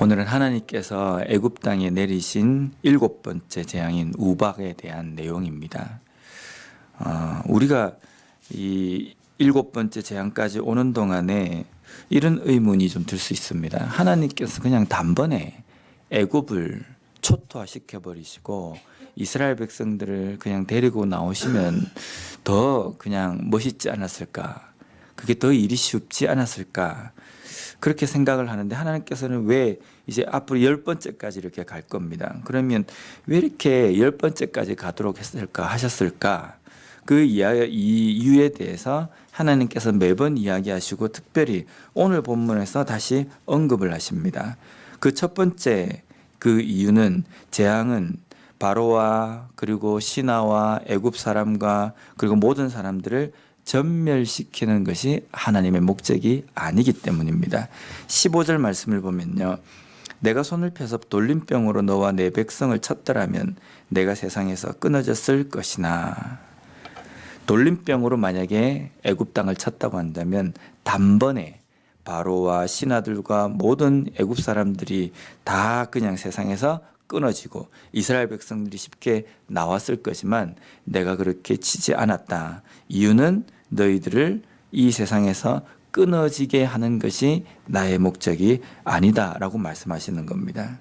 오늘은 하나님께서 애굽 땅에 내리신 7번째 재앙인 우박에 대한 내용입니다. 우리가 이 7번째 재앙까지 오는 동안에 이런 의문이 좀 들 수 있습니다. 하나님께서 그냥 단번에 애굽을 초토화시켜 버리시고 이스라엘 백성들을 그냥 데리고 나오시면 더 그냥 멋있지 않았을까? 그게 더 일이 쉽지 않았을까? 그렇게 생각을 하는데 하나님께서는 왜 이제 앞으로 10번째까지 이렇게 갈 겁니다. 그러면 왜 이렇게 10번째까지 가도록 하셨을까? 그 이유에 대해서 하나님께서 매번 이야기하시고 특별히 오늘 본문에서 다시 언급을 하십니다. 그 첫 번째 그 이유는 재앙은 바로와 그리고 신하와 애굽 사람과 그리고 모든 사람들을 전멸시키는 것이 하나님의 목적이 아니기 때문입니다. 15절 말씀을 보면요. 내가 손을 펴서 돌림병으로 너와 내 백성을 쳤더라면 내가 세상에서 끊어졌을 것이나. 돌림병으로 만약에 애굽 땅을 쳤다고 한다면 단번에 바로와 신하들과 모든 애굽 사람들이 다 그냥 세상에서 끊어지고 이스라엘 백성들이 쉽게 나왔을 거지만 내가 그렇게 치지 않았다. 이유는 너희들을 이 세상에서 끊어지게 하는 것이 나의 목적이 아니다라고 말씀하시는 겁니다.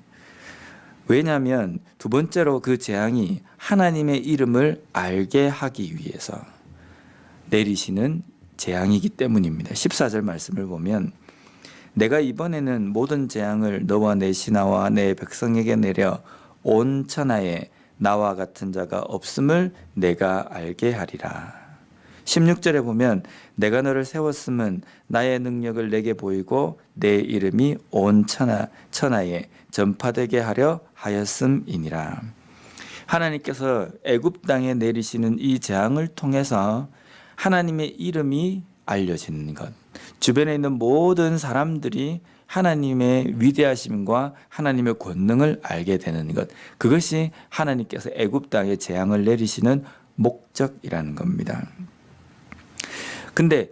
왜냐하면 두 번째로 그 재앙이 하나님의 이름을 알게 하기 위해서 내리시는 재앙이기 때문입니다. 14절 말씀을 보면 내가 이번에는 모든 재앙을 너와 내 신하와 내 백성에게 내려 온 천하에 나와 같은 자가 없음을 내가 알게 하리라. 16절에 보면 내가 너를 세웠음은 나의 능력을 내게 보이고 내 이름이 온 천하에 전파되게 하려 하였음이니라. 하나님께서 애굽 땅에 내리시는 이 재앙을 통해서 하나님의 이름이 알려지는 것, 주변에 있는 모든 사람들이 하나님의 위대하심과 하나님의 권능을 알게 되는 것, 그것이 하나님께서 애굽 땅에 재앙을 내리시는 목적이라는 겁니다. 근데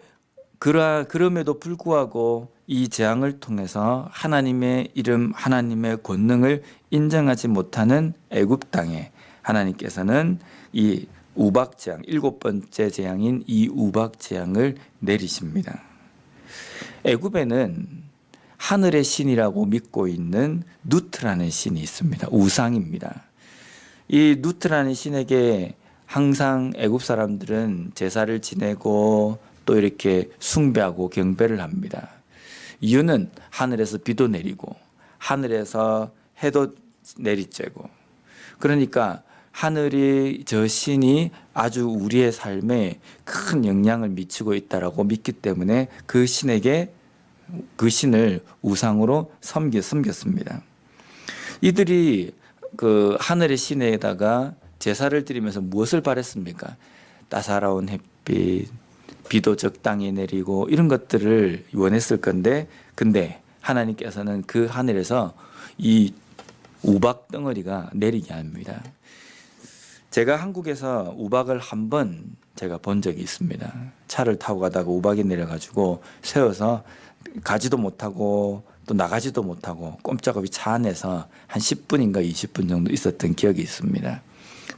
그럼에도 불구하고 이 재앙을 통해서 하나님의 이름, 하나님의 권능을 인정하지 못하는 애굽 땅에 하나님께서는 이 우박 재앙, 7번째 재앙인 이 우박 재앙을 내리십니다. 애굽에는 하늘의 신이라고 믿고 있는 누트라는 신이 있습니다. 우상입니다. 이 누트라는 신에게 항상 애굽 사람들은 제사를 지내고 또 이렇게 숭배하고 경배를 합니다. 이유는 하늘에서 비도 내리고 하늘에서 해도 내리쬐고, 그러니까 하늘이, 저 신이 아주 우리의 삶에 큰 영향을 미치고 있다라고 믿기 때문에 그 신을 우상으로 섬겼습니다. 이들이 그 하늘의 신에다가 제사를 드리면서 무엇을 바랬습니까? 따사로운 햇빛, 비도 적당히 내리고 이런 것들을 원했을 건데, 근데 하나님께서는 그 하늘에서 이 우박 덩어리가 내리게 합니다. 제가 한국에서 우박을 한 번 제가 본 적이 있습니다. 차를 타고 가다가 우박이 내려가지고 세워서 가지도 못하고 또 나가지도 못하고 꼼짝없이 차 안에서 한 10분인가 20분 정도 있었던 기억이 있습니다.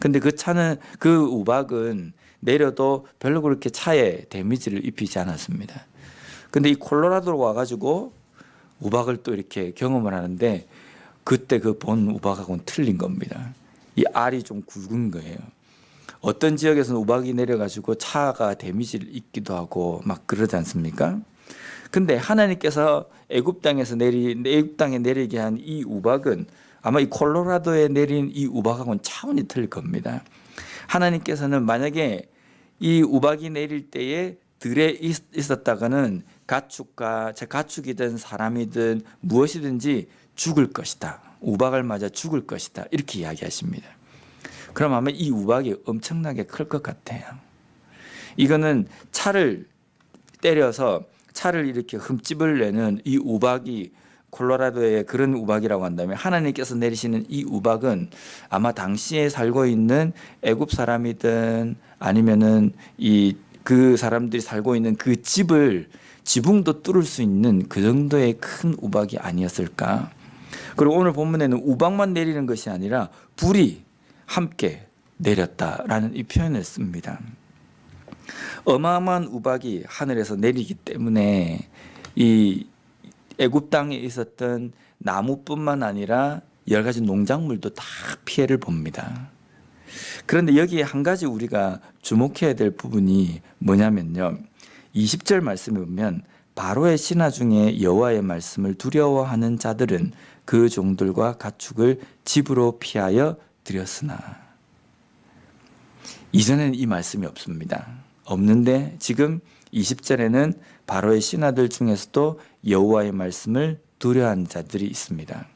근데 그 우박은 내려도 별로 그렇게 차에 데미지를 입히지 않았습니다. 근데 이 콜로라도로 와가지고 우박을 또 이렇게 경험을 하는데 그때 그 본 우박하고는 틀린 겁니다. 이 알이 좀 굵은 거예요. 어떤 지역에서는 우박이 내려가지고 차가 데미지를 입기도 하고 막 그러지 않습니까? 근데 하나님께서 애굽 땅에 내리게 한 이 우박은 아마 이 콜로라도에 내린 이 우박하고는 차원이 틀릴 겁니다. 하나님께서는 만약에 이 우박이 내릴 때에 들에 있었다가는 가축이든 사람이든 무엇이든지 죽을 것이다. 우박을 맞아 죽을 것이다. 이렇게 이야기하십니다. 그럼 아마 이 우박이 엄청나게 클 것 같아요. 이거는 차를 때려서 차를 이렇게 흠집을 내는 이 우박이 콜로라도의 그런 우박이라고 한다면 하나님께서 내리시는 이 우박은 아마 당시에 살고 있는 애굽 사람이든 아니면은 그 사람들이 살고 있는 그 지붕도 뚫을 수 있는 그 정도의 큰 우박이 아니었을까? 그리고 오늘 본문에는 우박만 내리는 것이 아니라 불이 함께 내렸다라는 이 표현을 씁니다. 어마어마한 우박이 하늘에서 내리기 때문에 이 애굽 땅에 있었던 나무뿐만 아니라 여러 가지 농작물도 다 피해를 봅니다. 그런데 여기에 한 가지 우리가 주목해야 될 부분이 뭐냐면요. 20절 말씀에 보면 바로의 신하 중에 여호와의 말씀을 두려워하는 자들은 그 종들과 가축을 집으로 피하여 들였으나, 이전에는 이 말씀이 없습니다. 없는데 지금 20절에는 바로의 신하들 중에서도 여호와의 말씀을 두려워하는 자들이 있습니다.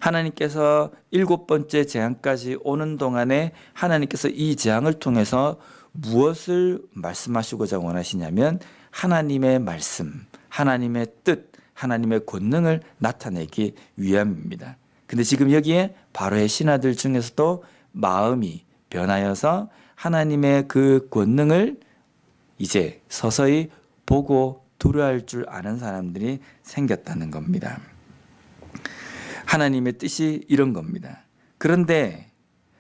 하나님께서 7번째 재앙까지 오는 동안에 하나님께서 이 재앙을 통해서 무엇을 말씀하시고자 원하시냐면 하나님의 말씀, 하나님의 뜻, 하나님의 권능을 나타내기 위함입니다. 근데 지금 여기에 바로의 신하들 중에서도 마음이 변하여서 하나님의 그 권능을 이제 서서히 보고 두려워할 줄 아는 사람들이 생겼다는 겁니다. 하나님의 뜻이 이런 겁니다. 그런데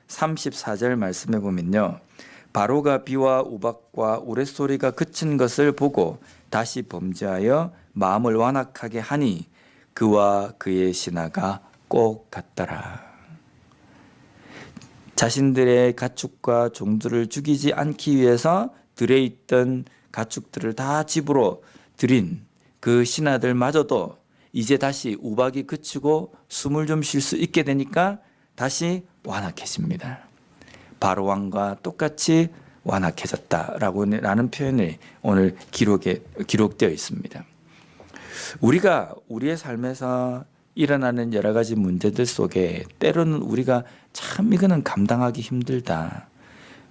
34절 말씀해 보면요. 바로가 비와 우박과 우레소리가 그친 것을 보고 다시 범죄하여 마음을 완악하게 하니 그와 그의 신하가 꼭 같더라. 자신들의 가축과 종들을 죽이지 않기 위해서 들에 있던 가축들을 다 집으로 들인 그 신하들마저도 이제 다시 우박이 그치고 숨을 좀 쉴 수 있게 되니까 다시 완악해집니다. 바로 왕과 똑같이 완악해졌다라는 표현이 오늘 기록되어 있습니다. 우리가 우리의 삶에서 일어나는 여러 가지 문제들 속에 때로는 우리가 참 이거는 감당하기 힘들다,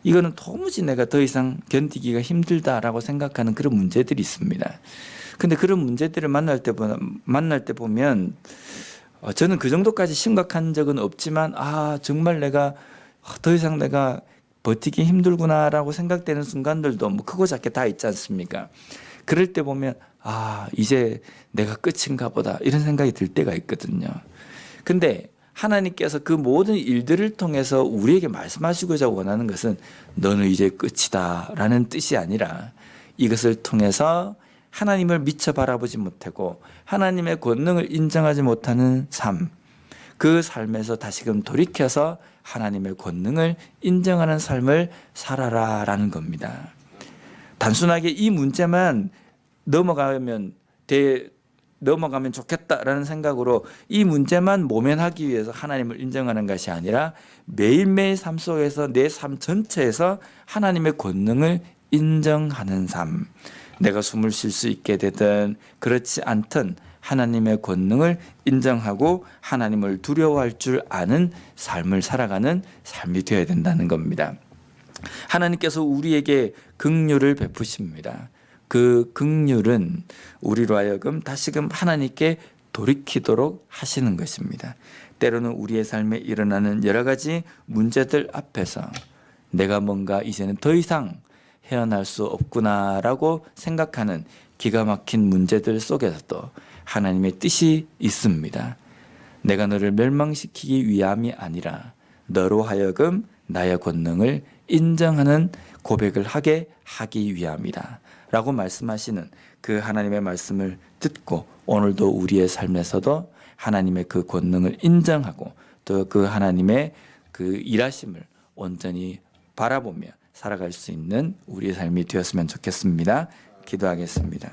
이거는 도무지 내가 더 이상 견디기가 힘들다라고 생각하는 그런 문제들이 있습니다. 근데 그런 문제들을 만날 때 보면 저는 그 정도까지 심각한 적은 없지만 정말 내가 더 이상 내가 버티기 힘들구나라고 생각되는 순간들도 뭐 크고 작게 다 있지 않습니까? 그럴 때 보면 이제 내가 끝인가 보다 이런 생각이 들 때가 있거든요. 근데 하나님께서 그 모든 일들을 통해서 우리에게 말씀하시고자 원하는 것은 너는 이제 끝이다 라는 뜻이 아니라 이것을 통해서 하나님을 미처 바라보지 못하고 하나님의 권능을 인정하지 못하는 삶, 그 삶에서 다시금 돌이켜서 하나님의 권능을 인정하는 삶을 살아라라는 겁니다. 단순하게 이 문제만 넘어가면 좋겠다라는 생각으로 이 문제만 모면하기 위해서 하나님을 인정하는 것이 아니라 매일매일 삶 속에서 내 삶 전체에서 하나님의 권능을 인정하는 삶, 내가 숨을 쉴 수 있게 되든 그렇지 않든 하나님의 권능을 인정하고 하나님을 두려워할 줄 아는 삶을 살아가는 삶이 되어야 된다는 겁니다. 하나님께서 우리에게 긍휼을 베푸십니다. 그 긍휼은 우리로 하여금 다시금 하나님께 돌이키도록 하시는 것입니다. 때로는 우리의 삶에 일어나는 여러 가지 문제들 앞에서 내가 뭔가 이제는 더 이상 헤어날 수 없구나라고 생각하는 기가 막힌 문제들 속에서도 하나님의 뜻이 있습니다. 내가 너를 멸망시키기 위함이 아니라 너로 하여금 나의 권능을 인정하는 고백을 하기 위함이다 라고 말씀하시는 그 하나님의 말씀을 듣고 오늘도 우리의 삶에서도 하나님의 그 권능을 인정하고 또 그 하나님의 그 일하심을 온전히 바라보며 살아갈 수 있는 우리의 삶이 되었으면 좋겠습니다. 기도하겠습니다.